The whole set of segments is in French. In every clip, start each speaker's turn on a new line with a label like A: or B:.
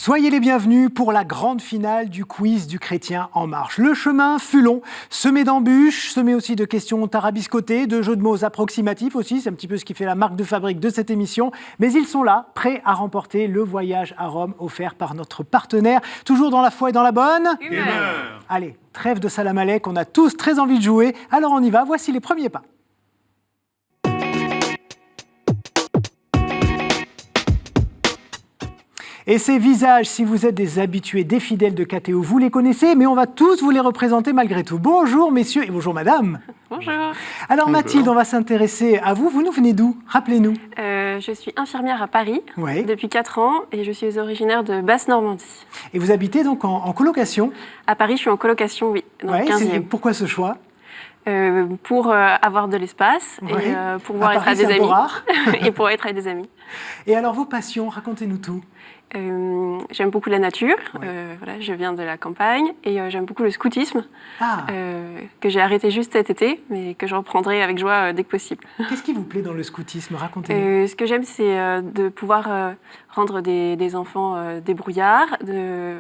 A: Soyez les bienvenus pour la grande finale du quiz du Chrétien en marche. Le chemin fut long, semé d'embûches, semé aussi de questions tarabiscotées, de jeux de mots approximatifs aussi, c'est un petit peu ce qui fait la marque de fabrique de cette émission. Mais ils sont là, prêts à remporter le voyage à Rome offert par notre partenaire, toujours dans la foi et dans la bonne
B: humeur.
A: Allez, trêve de Salamalek, on a tous très envie de jouer, alors on y va, voici les premiers pas. Et ces visages, si vous êtes des habitués, des fidèles de KTO, vous les connaissez, mais on va tous vous les représenter malgré tout. Bonjour messieurs et bonjour madame.
B: Bonjour.
A: Alors bonjour. Mathilde, on va s'intéresser à vous. Vous nous venez d'où? Rappelez-nous.
B: Je suis infirmière à Paris depuis 4 ans et je suis originaire de Basse-Normandie.
A: Et vous habitez donc en colocation?
B: À Paris, je suis en colocation, oui, dans le 15e.
A: Pourquoi ce choix?
B: Pour avoir de l'espace et pour pouvoir être avec des amis. Et pour être avec des amis.
A: Et alors vos passions, racontez-nous tout.
B: J'aime beaucoup la nature, voilà, je viens de la campagne et j'aime beaucoup le scoutisme que j'ai arrêté juste cet été mais que je reprendrai avec joie dès que possible.
A: Qu'est-ce qui vous plaît dans le scoutisme? Racontez-nous.
B: Ce que j'aime c'est de pouvoir rendre des enfants débrouillards,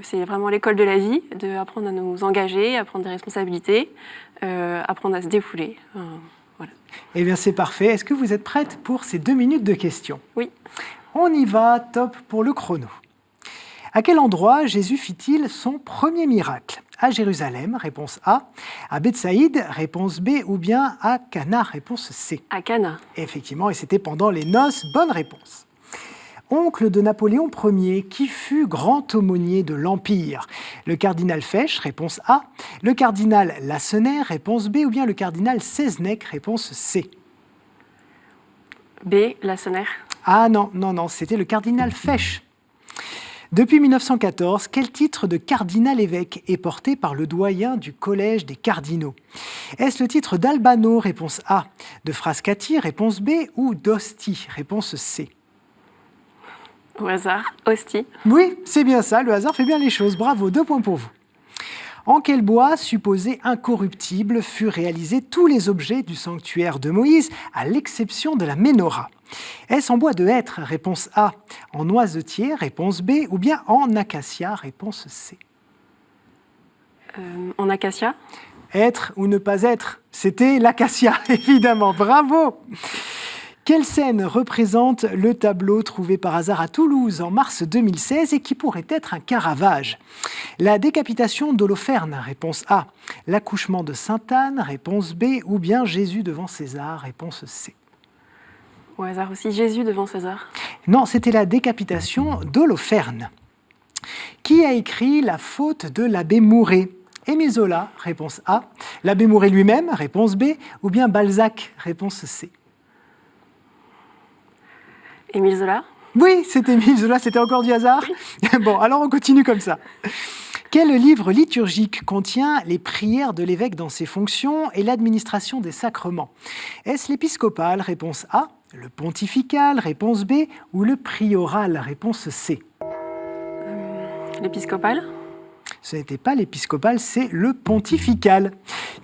B: c'est vraiment l'école de la vie, d'apprendre à nous engager, à prendre des responsabilités, apprendre à se défouler. Voilà.
A: Eh bien c'est parfait, est-ce que vous êtes prête pour ces 2 minutes de questions?
B: Oui.
A: On y va, top pour le chrono. À quel endroit Jésus fit-il son premier miracle? À Jérusalem, réponse A. À Bethsaïde, réponse B. Ou bien à Cana, réponse C.
B: À Cana.
A: Effectivement, et c'était pendant les noces, bonne réponse. Oncle de Napoléon Ier, qui fut grand aumônier de l'Empire? Le cardinal Fesch, réponse A. Le cardinal Lacenaire, réponse B. Ou bien le cardinal Seznec, réponse C.
B: B. Lacenaire.
A: Ah non, c'était le cardinal Fesch. Depuis 1914, quel titre de cardinal-évêque est porté par le doyen du Collège des cardinaux? Est-ce le titre d'Albano, réponse A, de Frascati, réponse B, ou d'Ostie, réponse C?
B: Au hasard, Ostie.
A: Oui, c'est bien ça, le hasard fait bien les choses. Bravo, 2 points pour vous. En quel bois, supposé incorruptible, furent réalisés tous les objets du sanctuaire de Moïse, à l'exception de la ménorah? Est-ce en bois de hêtre, réponse A, en noisetier, réponse B, ou bien en acacia, réponse C?
B: En acacia.
A: Être ou ne pas être, c'était l'acacia, évidemment, bravo! Quelle scène représente le tableau trouvé par hasard à Toulouse en mars 2016 et qui pourrait être un Caravage? La décapitation d'Holoferne, réponse A. L'accouchement de Sainte-Anne, réponse B. Ou bien Jésus devant César, réponse C.
B: Au hasard aussi, Jésus devant César.
A: Non, c'était la décapitation d'Holoferne. Qui a écrit La faute de l'abbé Mouret? Émile Zola, réponse A. L'abbé Mouret lui-même, réponse B. Ou bien Balzac, réponse C.
B: Émile Zola?
A: Oui, c'était Émile Zola, c'était encore du hasard? Bon, alors on continue comme ça. Quel livre liturgique contient les prières de l'évêque dans ses fonctions et l'administration des sacrements? Est-ce l'épiscopal, réponse A, le pontifical, réponse B, ou le prioral, réponse C?
B: L'épiscopal?
A: Ce n'était pas l'épiscopal, c'est le pontifical.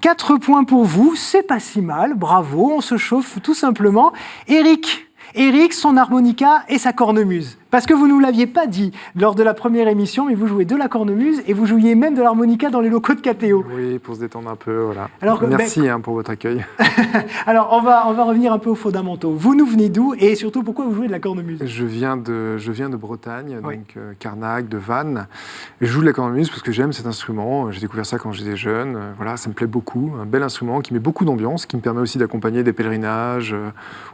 A: 4 points pour vous, c'est pas si mal, bravo, on se chauffe tout simplement. Eric, son harmonica et sa cornemuse. Parce que vous ne nous l'aviez pas dit lors de la première émission, mais vous jouez de la cornemuse et vous jouiez même de l'harmonica dans les locaux de KTO.
C: Oui, pour se détendre un peu, voilà.
A: Alors,
C: merci pour votre accueil.
A: Alors, on va revenir un peu aux fondamentaux. Vous nous venez d'où et surtout, pourquoi vous jouez de la cornemuse?
C: Je viens de Bretagne, donc Carnac, de Vannes. Et je joue de la cornemuse parce que j'aime cet instrument. J'ai découvert ça quand j'étais jeune. Voilà, ça me plaît beaucoup. Un bel instrument qui met beaucoup d'ambiance, qui me permet aussi d'accompagner des pèlerinages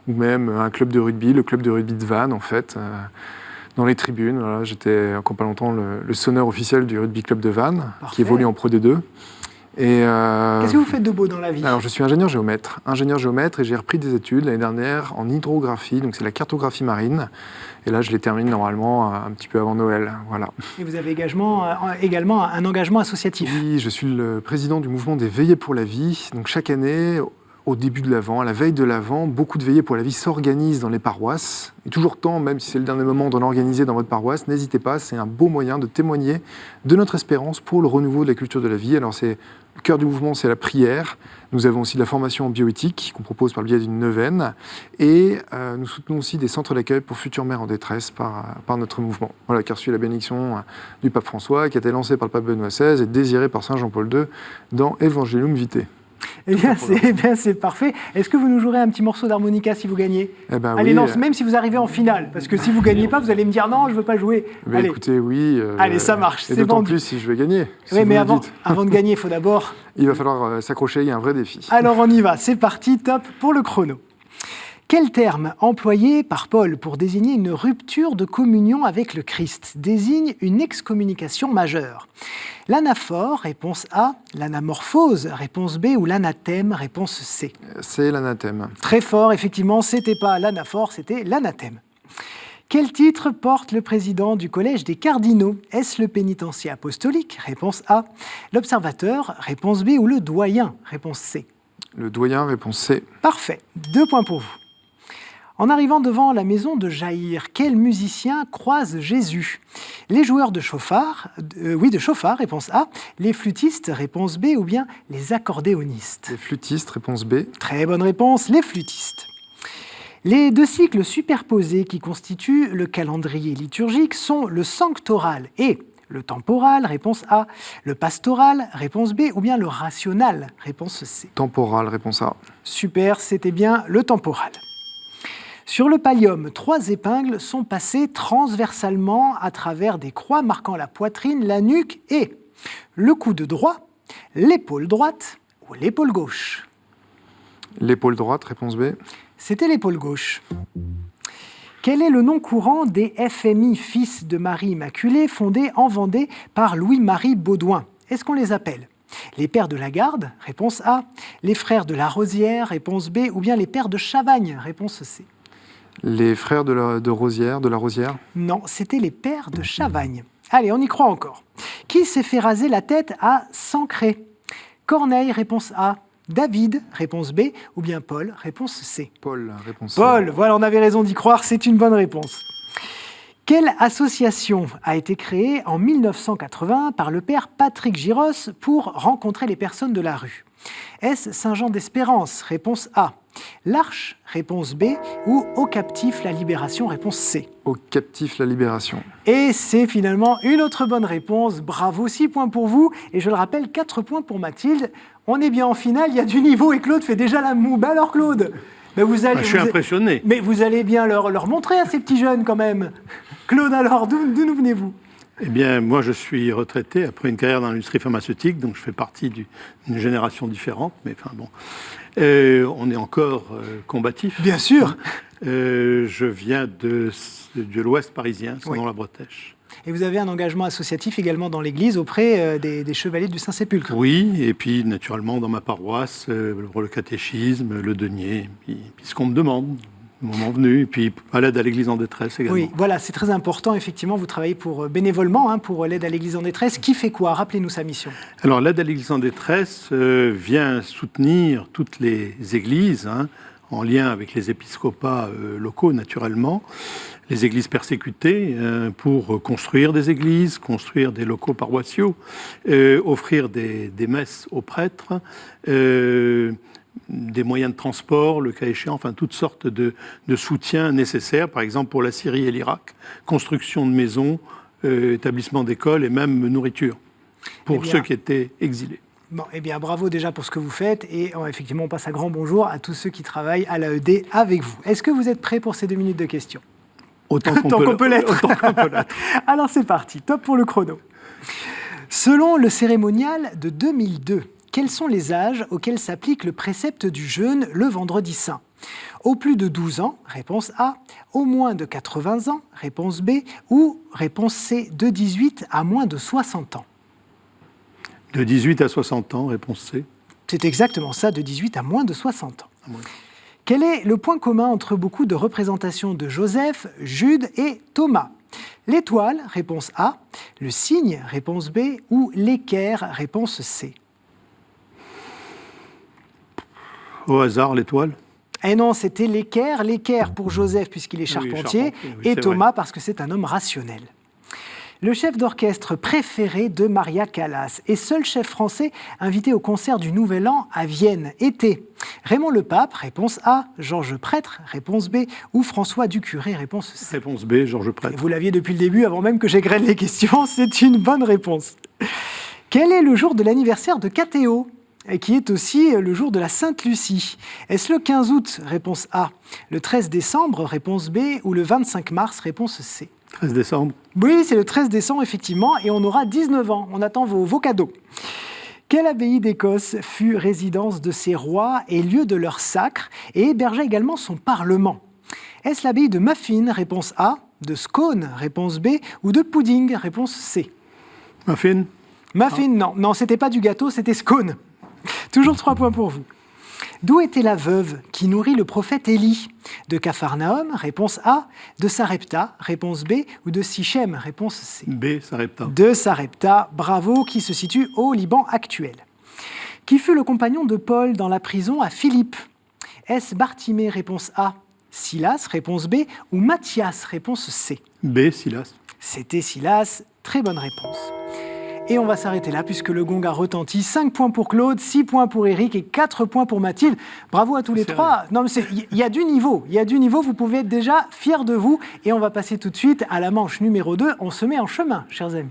C: ou même un club de rugby, le club de rugby de Vannes, en fait. Dans les tribunes, voilà, j'étais encore pas longtemps le sonneur officiel du rugby club de Vannes, qui évolue en Pro D2.
A: Qu'est-ce que vous faites de beau dans la vie?
C: Alors, je suis ingénieur géomètre et j'ai repris des études l'année dernière en hydrographie, donc c'est la cartographie marine. Et là, je les termine normalement un petit peu avant Noël. Voilà.
A: Et vous avez également un engagement associatif? Oui,
C: je suis le président du mouvement des Veillées pour la vie. Donc chaque année, au début de l'Avent, à la veille de l'Avent, beaucoup de veillées pour la vie s'organisent dans les paroisses. Et toujours temps, même si c'est le dernier moment d'en organiser dans votre paroisse, n'hésitez pas, c'est un beau moyen de témoigner de notre espérance pour le renouveau de la culture de la vie. Alors c'est Le cœur du mouvement, c'est la prière. Nous avons aussi de la formation en bioéthique qu'on propose par le biais d'une neuvaine. Et nous soutenons aussi des centres d'accueil pour futures mères en détresse par notre mouvement. Voilà, qui a reçu la bénédiction du pape François, qui a été lancé par le pape Benoît XVI et désiré par Saint Jean-Paul II dans Evangelium Vitae.
A: Eh bien, c'est parfait. Est-ce que vous nous jouerez un petit morceau d'harmonica si vous gagnez ? Allez,
C: oui,
A: non, même si vous arrivez en finale, parce que si vous ne gagnez pas, vous allez me dire non, je ne veux pas jouer.
C: Allez. Écoutez, oui.
A: Allez, ça marche,
C: c'est d'autant plus si je vais gagner.
A: Oui, mais avant de gagner, il faut d'abord...
C: Il va falloir s'accrocher, il y a un vrai défi.
A: Alors on y va, c'est parti, top pour le chrono. Quel terme employé par Paul pour désigner une rupture de communion avec le Christ désigne une excommunication majeure ? L'anaphore, réponse A. L'anamorphose, réponse B. Ou l'anathème, réponse C.
C: C'est l'anathème.
A: Très fort, effectivement, c'était pas l'anaphore, c'était l'anathème. Quel titre porte le président du Collège des cardinaux ? Est-ce le pénitencier apostolique ? Réponse A. L'observateur ? Réponse B. Ou le doyen ? Réponse C.
C: Le doyen, réponse C.
A: Parfait, 2 points pour vous. En arrivant devant la maison de Jaïr, quel musicien croise Jésus ? Les joueurs de chauffard, réponse A. Les flûtistes, réponse B. Ou bien les accordéonistes ?
C: Les flûtistes, réponse B.
A: Très bonne réponse, les flûtistes. Les 2 cycles superposés qui constituent le calendrier liturgique sont le sanctoral et le temporal, réponse A, le pastoral, réponse B, ou bien le rational, réponse C.
C: Temporal, réponse A.
A: Super, c'était bien le temporal. Sur le pallium, 3 épingles sont passées transversalement à travers des croix marquant la poitrine, la nuque et le coude droit, l'épaule droite ou l'épaule gauche.
C: L'épaule droite, réponse B.
A: C'était l'épaule gauche. Quel est le nom courant des FMI, fils de Marie Immaculée, fondés en Vendée par Louis-Marie Baudouin ? Est-ce qu'on les appelle les pères de la Garde, réponse A, les frères de la Rosière, réponse B, ou bien les pères de Chavagne, réponse C.
C: Les frères de la Rosière ?
A: Non, c'était les pères de Chavagne. Allez, on y croit encore. Qui s'est fait raser la tête à Sancré ? Corneille, réponse A. David, réponse B, ou bien Paul, réponse C.
C: Paul, réponse C.
A: Paul, voilà, on avait raison d'y croire, c'est une bonne réponse. Quelle association a été créée en 1980 par le père Patrick Giros pour rencontrer les personnes de la rue ? Est-ce Saint-Jean d'Espérance, réponse A. L'Arche, réponse B, ou Au captif la libération, réponse C.
C: Au captif la libération.
A: Et c'est finalement une autre bonne réponse. Bravo, 6 points pour vous. Et je le rappelle, 4 points pour Mathilde. On est bien en finale, il y a du niveau et Claude fait déjà la moue. Bah alors Claude,
D: je suis impressionné.
A: Mais vous allez bien leur montrer à ces petits jeunes quand même. Claude, alors, d'où nous venez-vous ?
D: Eh bien, moi, je suis retraité après une carrière dans l'industrie pharmaceutique, donc je fais partie d'une génération différente, mais enfin bon. On est encore combatif.
A: Bien sûr.
D: Je viens de l'ouest parisien, c'est dans la Bretèche.
A: Et vous avez un engagement associatif également dans l'Église auprès des chevaliers du Saint-Sépulcre.
D: Oui, et puis naturellement dans ma paroisse, pour le catéchisme, le denier, puis ce qu'on me demande. Le moment venu, et puis à l'aide à l'Église en détresse également.
A: Oui, voilà, c'est très important. Effectivement, vous travaillez bénévolement pour l'aide à l'Église en détresse. Qui fait quoi ? Rappelez-nous sa mission.
D: Alors, l'aide à l'Église en détresse vient soutenir toutes les églises, en lien avec les épiscopats locaux, naturellement, les églises persécutées, pour construire des églises, construire des locaux paroissiaux, offrir des messes aux prêtres, des moyens de transport, le cas échéant, enfin toutes sortes de soutiens nécessaires, par exemple pour la Syrie et l'Irak, construction de maisons, établissement d'écoles et même nourriture pour ceux qui étaient exilés.
A: Bon, eh bien, bravo déjà pour ce que vous faites et effectivement, on passe un grand bonjour à tous ceux qui travaillent à l'AED avec vous. Est-ce que vous êtes prêts pour ces 2 minutes de questions ?
D: Autant qu'on peut l'être.
A: Alors c'est parti, top pour le chrono. Selon le cérémonial de 2002, quels sont les âges auxquels s'applique le précepte du jeûne le vendredi saint ? Au plus de 12 ans, réponse A. Au moins de 80 ans, réponse B. Ou réponse C, de 18 à moins de 60 ans.
D: De 18 à 60 ans, réponse C.
A: C'est exactement ça, de 18 à moins de 60 ans. Quel est le point commun entre beaucoup de représentations de Joseph, Jude et Thomas ? L'étoile, réponse A. Le cygne, réponse B. Ou l'équerre, réponse C.
D: Au hasard, l'étoile ?
A: Eh non, c'était l'équerre pour Joseph puisqu'il est charpentier, et Thomas parce que c'est un homme rationnel. Le chef d'orchestre préféré de Maria Callas et seul chef français invité au concert du Nouvel An à Vienne était Raymond Le Pape, réponse A, Georges Prêtre, réponse B, ou François Ducuré, réponse C.
D: Réponse B, Georges Prêtre.
A: Vous l'aviez depuis le début, avant même que j'égrène les questions, c'est une bonne réponse. Quel est le jour de l'anniversaire de Cathéo, qui est aussi le jour de la Sainte-Lucie? Est-ce le 15 août, réponse A, le 13 décembre, réponse B, ou le 25 mars, réponse C?
D: 13 décembre.
A: Oui, c'est le 13 décembre, effectivement, et on aura 19 ans. On attend vos cadeaux. Quelle abbaye d'Écosse fut résidence de ces rois et lieu de leur sacre, et hébergea également son parlement? Est-ce l'abbaye de Muffin, réponse A, de Scone, réponse B, ou de Pudding, réponse C?
D: Muffin.
A: Muffin, non, c'était pas du gâteau, c'était Scone. Toujours 3 points pour vous. D'où était la veuve qui nourrit le prophète Élie? De Capharnaüm, réponse A, de Sarepta, réponse B, ou de Sichem, réponse C?
D: B, Sarepta.
A: De Sarepta, bravo, qui se situe au Liban actuel. Qui fut le compagnon de Paul dans la prison à Philippe? Est-ce Bartimée, réponse A, Silas, réponse B, ou Matthias, réponse C?
D: B, Silas.
A: C'était Silas, très bonne réponse. Et on va s'arrêter là puisque le gong a retenti. 5 points pour Claude, 6 points pour Éric et 4 points pour Mathilde. Bravo à tous les trois. Non, mais il y a du niveau. Il y a du niveau. Vous pouvez être déjà fiers de vous. Et on va passer tout de suite à la manche numéro 2. On se met en chemin, chers amis.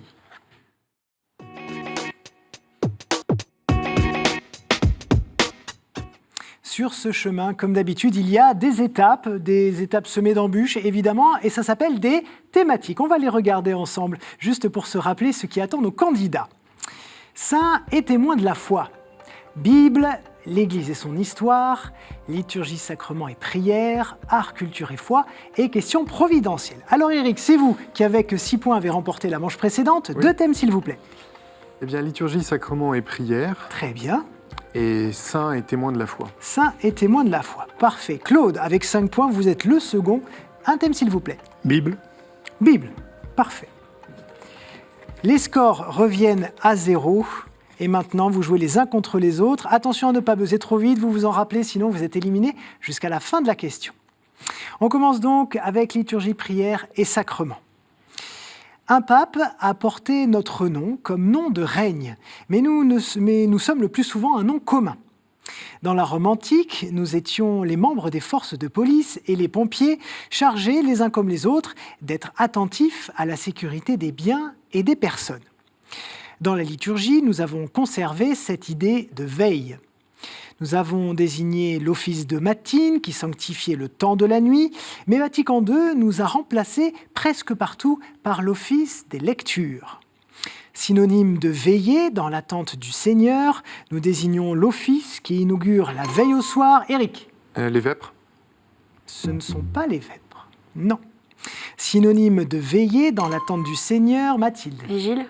A: Sur ce chemin, comme d'habitude, il y a des étapes semées d'embûches, évidemment, et ça s'appelle des thématiques. On va les regarder ensemble, juste pour se rappeler ce qui attend nos candidats. Saints et témoins de la foi. Bible, l'Église et son histoire, liturgie, sacrement et prière, art, culture et foi, et questions providentielles. Alors Éric, c'est vous qui, avec 6 points, avez remporté la manche précédente. Oui. 2 thèmes, s'il vous plaît.
C: Eh bien, liturgie, sacrement et prière.
A: Très bien.
C: Et saint et témoin de la foi.
A: Saint et témoin de la foi. Parfait. Claude, avec 5 points, vous êtes le second. Un thème, s'il vous plaît.
D: Bible.
A: Bible. Parfait. Les scores reviennent à 0. Et maintenant, vous jouez les uns contre les autres. Attention à ne pas buzzer trop vite, vous vous en rappelez, sinon vous êtes éliminé jusqu'à la fin de la question. On commence donc avec liturgie, prière et sacrement. Un pape a porté notre nom comme nom de règne, mais nous sommes le plus souvent un nom commun. Dans la Rome antique, nous étions les membres des forces de police et les pompiers, chargés les uns comme les autres d'être attentifs à la sécurité des biens et des personnes. Dans la liturgie, nous avons conservé cette idée de veille. Nous avons désigné l'office de matine qui sanctifiait le temps de la nuit, mais Vatican II nous a remplacés presque partout par l'office des lectures. Synonyme de veiller dans l'attente du Seigneur, nous désignons l'office qui inaugure la veille au soir. Éric?
C: Les vêpres?
A: Ce ne sont pas les vêpres, non. Synonyme de veiller dans l'attente du Seigneur, Mathilde?
B: Vigile?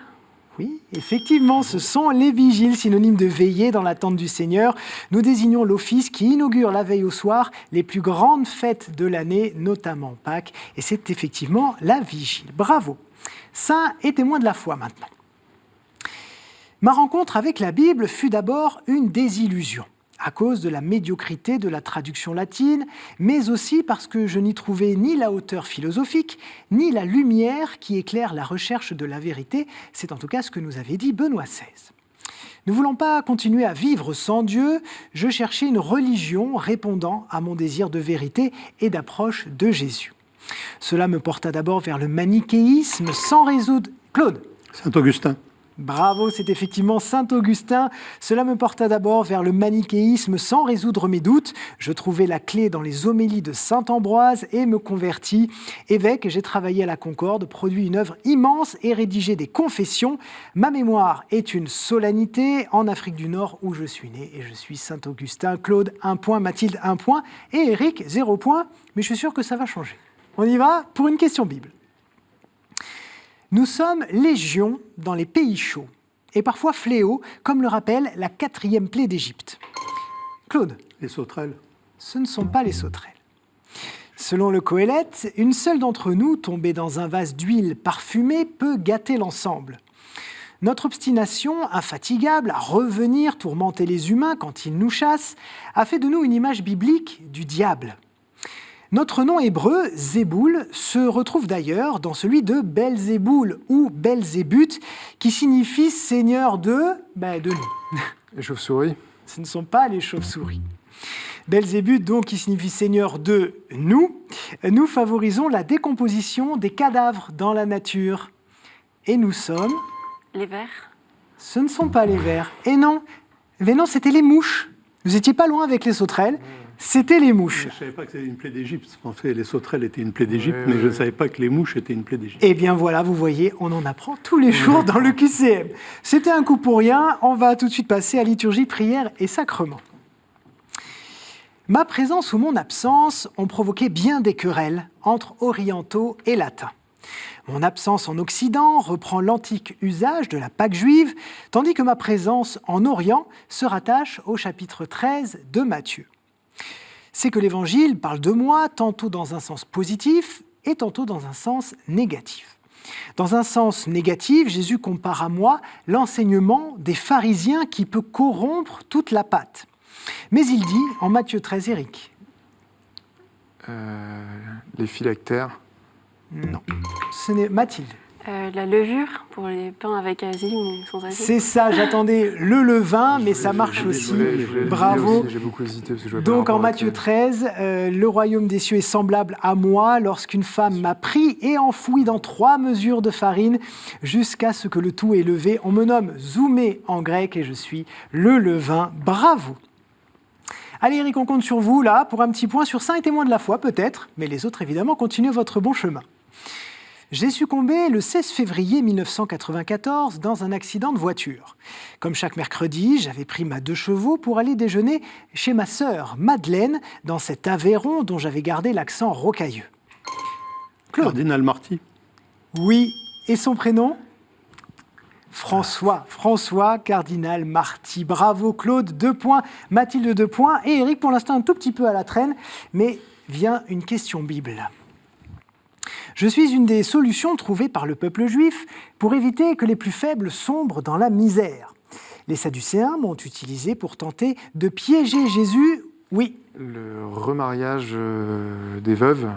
A: Oui, effectivement, ce sont les vigiles, synonymes de veiller dans l'attente du Seigneur. Nous désignons l'office qui inaugure la veille au soir les plus grandes fêtes de l'année, notamment Pâques, et c'est effectivement la vigile. Bravo. Saints et témoins de la foi maintenant. Ma rencontre avec la Bible fut d'abord une désillusion, à cause de la médiocrité de la traduction latine, mais aussi parce que je n'y trouvais ni la hauteur philosophique, ni la lumière qui éclaire la recherche de la vérité. C'est en tout cas ce que nous avait dit Benoît XVI. Ne voulant pas continuer à vivre sans Dieu, je cherchais une religion répondant à mon désir de vérité et d'approche de Jésus. Cela me porta d'abord vers le manichéisme sans résoudre... Claude?
D: Saint-Augustin.
A: Bravo, c'est effectivement Saint-Augustin. Cela me porta d'abord vers le manichéisme sans résoudre mes doutes. Je trouvai la clé dans les homélies de Saint-Ambroise et me convertis. Évêque, j'ai travaillé à la Concorde, produit une œuvre immense et rédigé des confessions. Ma mémoire est une solennité en Afrique du Nord où je suis né et je suis Saint-Augustin. Claude, 1 point, Mathilde, 1 point et Éric, 0 point. Mais je suis sûr que ça va changer. On y va pour une question Bible. Nous sommes légion dans les pays chauds, et parfois fléaux, comme le rappelle la 4e plaie d'Égypte. Claude?
D: Les sauterelles.
A: Ce ne sont pas les sauterelles. Selon le Qoélète, une seule d'entre nous, tombée dans un vase d'huile parfumée, peut gâter l'ensemble. Notre obstination, infatigable à revenir tourmenter les humains quand ils nous chassent, a fait de nous une image biblique du diable. Notre nom hébreu, Zéboul, se retrouve d'ailleurs dans celui de Belzéboul ou Belzébuth, qui signifie seigneur de nous.
C: Les chauves-souris.
A: Ce ne sont pas les chauves-souris. Belzébuth, donc, qui signifie seigneur de nous. Nous favorisons la décomposition des cadavres dans la nature. Et nous sommes...
B: Les vers.
A: Ce ne sont pas les vers. Et non, mais non, c'était les mouches. Vous n'étiez pas loin avec les sauterelles. C'était les mouches.
D: Je ne savais pas que c'était une plaie d'Égypte. Je pensais que les sauterelles étaient une plaie d'Égypte, mais je ne savais pas que les mouches étaient une plaie d'Égypte.
A: Eh bien voilà, vous voyez, on en apprend tous les jours dans le QCM. C'était un coup pour rien. On va tout de suite passer à liturgie, prière et sacrement. Ma présence ou mon absence ont provoqué bien des querelles entre orientaux et latins. Mon absence en Occident reprend l'antique usage de la Pâque juive, tandis que ma présence en Orient se rattache au chapitre 13 de Matthieu. C'est que l'Évangile parle de moi tantôt dans un sens positif et tantôt dans un sens négatif. Dans un sens négatif, Jésus compare à moi l'enseignement des pharisiens qui peut corrompre toute la pâte. Mais il dit en Matthieu 13, Éric.
C: Les phylactères.
A: Non, ce n'est Mathilde.
B: La levure pour les pains avec asile ou sans asile.
A: C'est ça, j'attendais le levain, mais ça marche aussi. Bravo.
C: J'ai beaucoup hésité parce que je vois
A: Donc
C: pas
A: en
C: le rapport
A: Matthieu 13, le royaume des cieux est semblable à moi lorsqu'une femme m'a pris et enfoui dans 3 mesures de farine jusqu'à ce que le tout est levé. On me nomme Zoumé en grec et je suis le levain. Bravo. Allez Eric, on compte sur vous là pour un petit point sur Saint et témoin de la foi peut-être, mais les autres évidemment continuez votre bon chemin. J'ai succombé le 16 février 1994 dans un accident de voiture. Comme chaque mercredi, j'avais pris ma 2 chevaux pour aller déjeuner chez ma sœur Madeleine dans cet Aveyron dont j'avais gardé l'accent rocailleux. Claude.
D: Cardinal Marty.
A: Oui, et son prénom ? François Cardinal Marty. Bravo Claude, 2 points, Mathilde 2 points, et Eric pour l'instant un tout petit peu à la traîne, mais vient une question Bible. Je suis une des solutions trouvées par le peuple juif pour éviter que les plus faibles sombrent dans la misère. Les Sadducéens m'ont utilisé pour tenter de piéger Jésus, oui.
C: Le remariage des veuves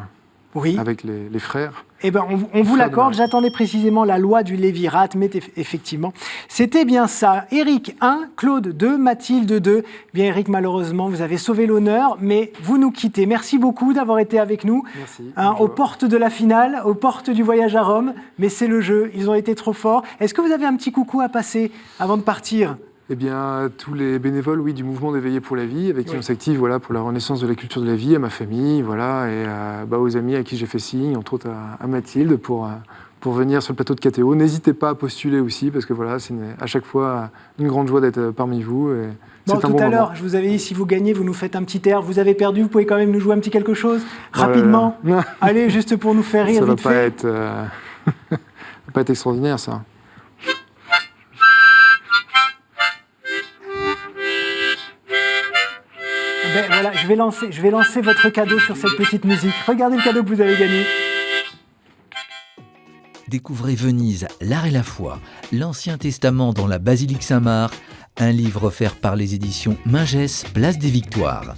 A: Oui.
C: avec les frères.
A: Eh bien, on vous l'accorde, j'attendais précisément la loi du Lévirate, mais effectivement, c'était bien ça. Éric 1, Claude 2, Mathilde 2. Bien Éric, malheureusement, vous avez sauvé l'honneur, mais vous nous quittez. Merci beaucoup d'avoir été avec nous.
C: Merci.
A: Aux portes de la finale, aux portes du voyage à Rome, mais c'est le jeu, ils ont été trop forts. Est-ce que vous avez un petit coucou à passer avant de partir ?
C: Eh bien, tous les bénévoles, oui, du mouvement d'Éveillés pour la vie, avec qui on s'active, voilà, pour la renaissance de la culture de la vie, à ma famille, voilà, et aux amis à qui j'ai fait signe, entre autres à Mathilde, pour venir sur le plateau de KTO. N'hésitez pas à postuler aussi, parce que voilà, c'est à chaque fois une grande joie d'être parmi vous. Et
A: bon, tout à l'heure, je vous avais dit, si vous gagnez, vous nous faites un petit air. Vous avez perdu, vous pouvez quand même nous jouer un petit quelque chose, rapidement. Allez, juste pour nous faire rire, vite fait.
C: Ça va pas être extraordinaire, ça.
A: Ben voilà, je vais lancer votre cadeau sur cette petite musique. Regardez le cadeau que vous avez gagné.
E: Découvrez Venise, l'art et la foi, l'Ancien Testament dans la Basilique Saint-Marc, un livre offert par les éditions Mingès, Place des Victoires.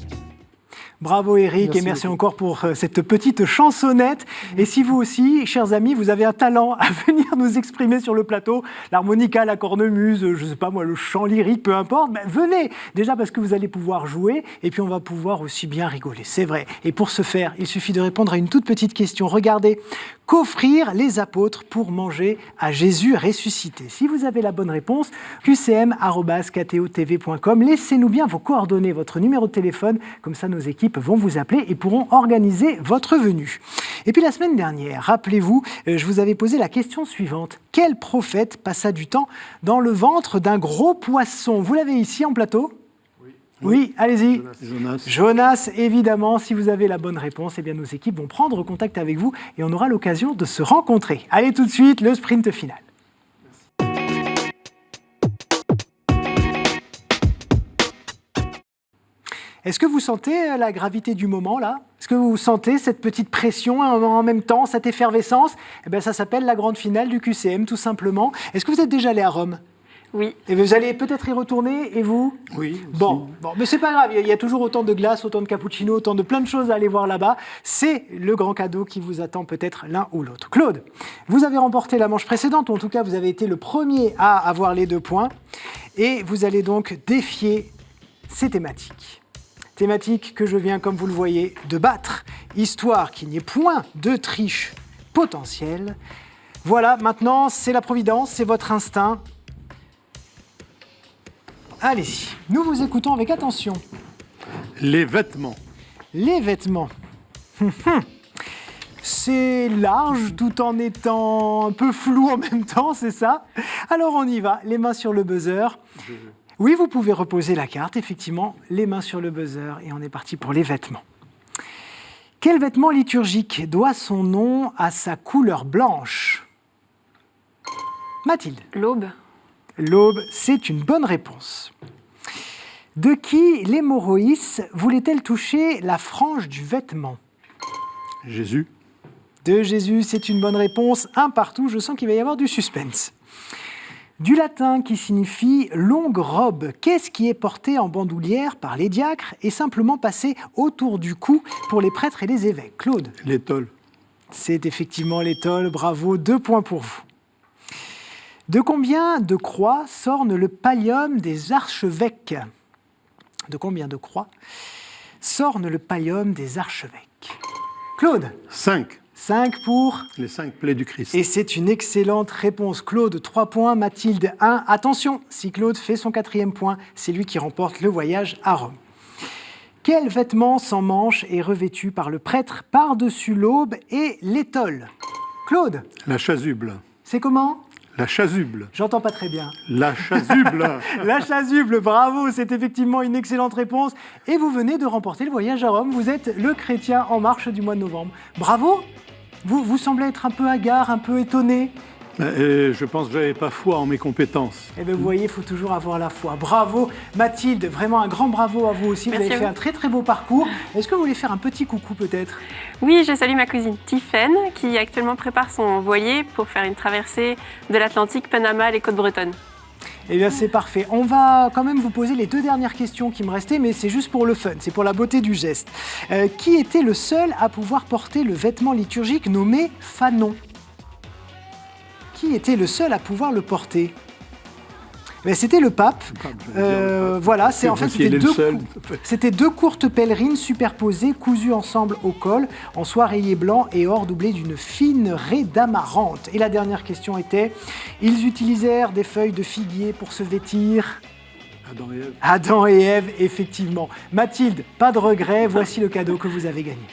A: Bravo Eric, et merci encore pour cette petite chansonnette. Et si vous aussi, chers amis, vous avez un talent à venir nous exprimer sur le plateau, l'harmonica, la cornemuse, je ne sais pas moi, le chant lyrique, peu importe, ben venez. Déjà parce que vous allez pouvoir jouer et puis on va pouvoir aussi bien rigoler, c'est vrai. Et pour ce faire, il suffit de répondre à une toute petite question. Regardez, qu'offrirent les apôtres pour manger à Jésus ressuscité? Si vous avez la bonne réponse, qcm@ktotv.com. Laissez-nous bien vos coordonnées, votre numéro de téléphone, comme ça nos équipes vont vous appeler et pourront organiser votre venue. Et puis la semaine dernière, rappelez-vous, je vous avais posé la question suivante. Quel prophète passa du temps dans le ventre d'un gros poisson? Vous l'avez ici en plateau? Oui, allez-y. Jonas, évidemment. Si vous avez la bonne réponse, eh bien nos équipes vont prendre contact avec vous et on aura l'occasion de se rencontrer. Allez tout de suite, le sprint final. Est-ce que vous sentez la gravité du moment, là? Est-ce que vous sentez cette petite pression en même temps, cette effervescence? Eh bien, ça s'appelle la grande finale du QCM, tout simplement. Est-ce que vous êtes déjà allé à Rome?
B: Oui.
A: Et vous allez peut-être y retourner, et vous?
D: Oui.
A: Bon, mais c'est pas grave, il y a toujours autant de glace, autant de cappuccino, autant de plein de choses à aller voir là-bas. C'est le grand cadeau qui vous attend peut-être l'un ou l'autre. Claude, vous avez remporté la manche précédente, ou en tout cas vous avez été le premier à avoir les 2 points, et vous allez donc défier ces thématiques. Thématique que je viens, comme vous le voyez, de battre, histoire qu'il n'y ait point de triche potentielle. Voilà, maintenant c'est la providence, c'est votre instinct. Allez-y, nous vous écoutons avec attention.
D: Les vêtements.
A: Les vêtements. C'est large tout en étant un peu flou en même temps, c'est ça? Alors on y va, les mains sur le buzzer. Oui, vous pouvez reposer la carte, effectivement, les mains sur le buzzer et on est parti pour les vêtements. Quel vêtement liturgique doit son nom à sa couleur blanche? Mathilde.
B: L'aube.
A: L'aube, c'est une bonne réponse. De qui l'hémorroïs voulait-elle toucher la frange du vêtement?
D: Jésus.
A: De Jésus, c'est une bonne réponse. 1 partout, je sens qu'il va y avoir du suspense. Du latin qui signifie longue robe, qu'est-ce qui est porté en bandoulière par les diacres et simplement passé autour du cou pour les prêtres et les évêques? Claude.
D: L'étole.
A: C'est effectivement l'étole, bravo, 2 points pour vous. De combien de croix s'orne le pallium des archevêques? De combien de croix s'orne le pallium des archevêques? Claude.
D: 5.
A: 5 pour...
D: Les 5 plaies du Christ.
A: Et c'est une excellente réponse. Claude, 3 points, Mathilde, 1. Attention, si Claude fait son 4e point, c'est lui qui remporte le voyage à Rome. Quel vêtement sans manches est revêtu par le prêtre par-dessus l'aube et l'étole? Claude.
D: La chasuble.
A: C'est comment?
D: La chasuble.
A: J'entends pas très bien.
D: La chasuble.
A: La chasuble, bravo, c'est effectivement une excellente réponse. Et vous venez de remporter le voyage à Rome. Vous êtes le chrétien en marche du mois de novembre. Bravo. Vous semblez être un peu hagard, un peu étonné.
D: Je pense que je n'avais pas foi en mes compétences.
A: Eh bien, vous voyez, il faut toujours avoir la foi. Bravo, Mathilde, vraiment un grand bravo à vous aussi.
B: Merci
A: vous avez fait un très très beau parcours. Est-ce que vous voulez faire un petit coucou peut-être?
B: Oui, je salue ma cousine Tiffaine qui actuellement prépare son voilier pour faire une traversée de l'Atlantique, Panama, les Côtes-Bretonnes.
A: Eh bien, c'est parfait. On va quand même vous poser les 2 dernières questions qui me restaient, mais c'est juste pour le fun, c'est pour la beauté du geste. Qui était le seul à pouvoir porter le vêtement liturgique nommé fanon? Qui était le seul à pouvoir le porter? C'était le pape. Voilà, c'était 2 courtes pèlerines superposées, cousues ensemble au col, en soie rayée blanc et or doublées d'une fine raie d'amarante. Et la dernière question était, ils utilisèrent des feuilles de figuier pour se vêtir?
D: Adam et Ève.
A: Adam et Ève, effectivement. Mathilde, pas de regret, voici le cadeau que vous avez gagné.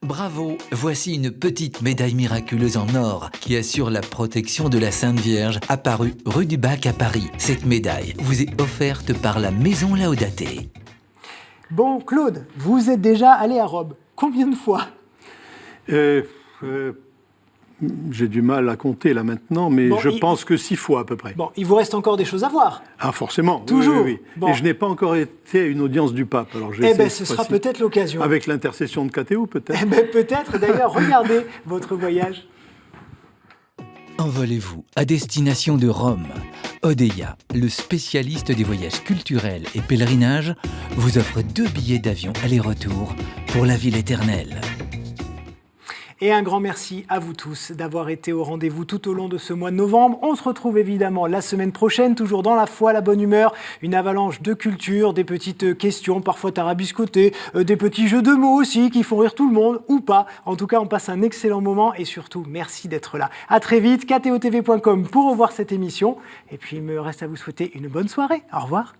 E: Bravo, voici une petite médaille miraculeuse en or qui assure la protection de la Sainte Vierge apparue rue du Bac à Paris. Cette médaille vous est offerte par la Maison Laudate.
A: Bon, Claude, vous êtes déjà allé à Rome. Combien de fois?
D: J'ai du mal à compter là maintenant, mais
A: bon,
D: je pense que 6 fois à peu près.
A: Bon, il vous reste encore des choses à voir.
D: Ah, forcément.
A: Toujours.
D: Oui.
A: Bon.
D: Et je n'ai pas encore été à une audience du pape. Alors
A: ce sera peut-être l'occasion.
D: Avec l'intercession de KTO, peut-être.
A: Peut-être. D'ailleurs, regardez votre voyage.
E: Envolez-vous à destination de Rome. Odeia, le spécialiste des voyages culturels et pèlerinages, vous offre 2 billets d'avion aller-retour pour la ville éternelle.
A: Et un grand merci à vous tous d'avoir été au rendez-vous tout au long de ce mois de novembre. On se retrouve évidemment la semaine prochaine, toujours dans la foi, la bonne humeur, une avalanche de culture, des petites questions, parfois tarabiscotées, des petits jeux de mots aussi qui font rire tout le monde, ou pas. En tout cas, on passe un excellent moment et surtout, merci d'être là. À très vite, ktotv.com pour revoir cette émission. Et puis, il me reste à vous souhaiter une bonne soirée. Au revoir.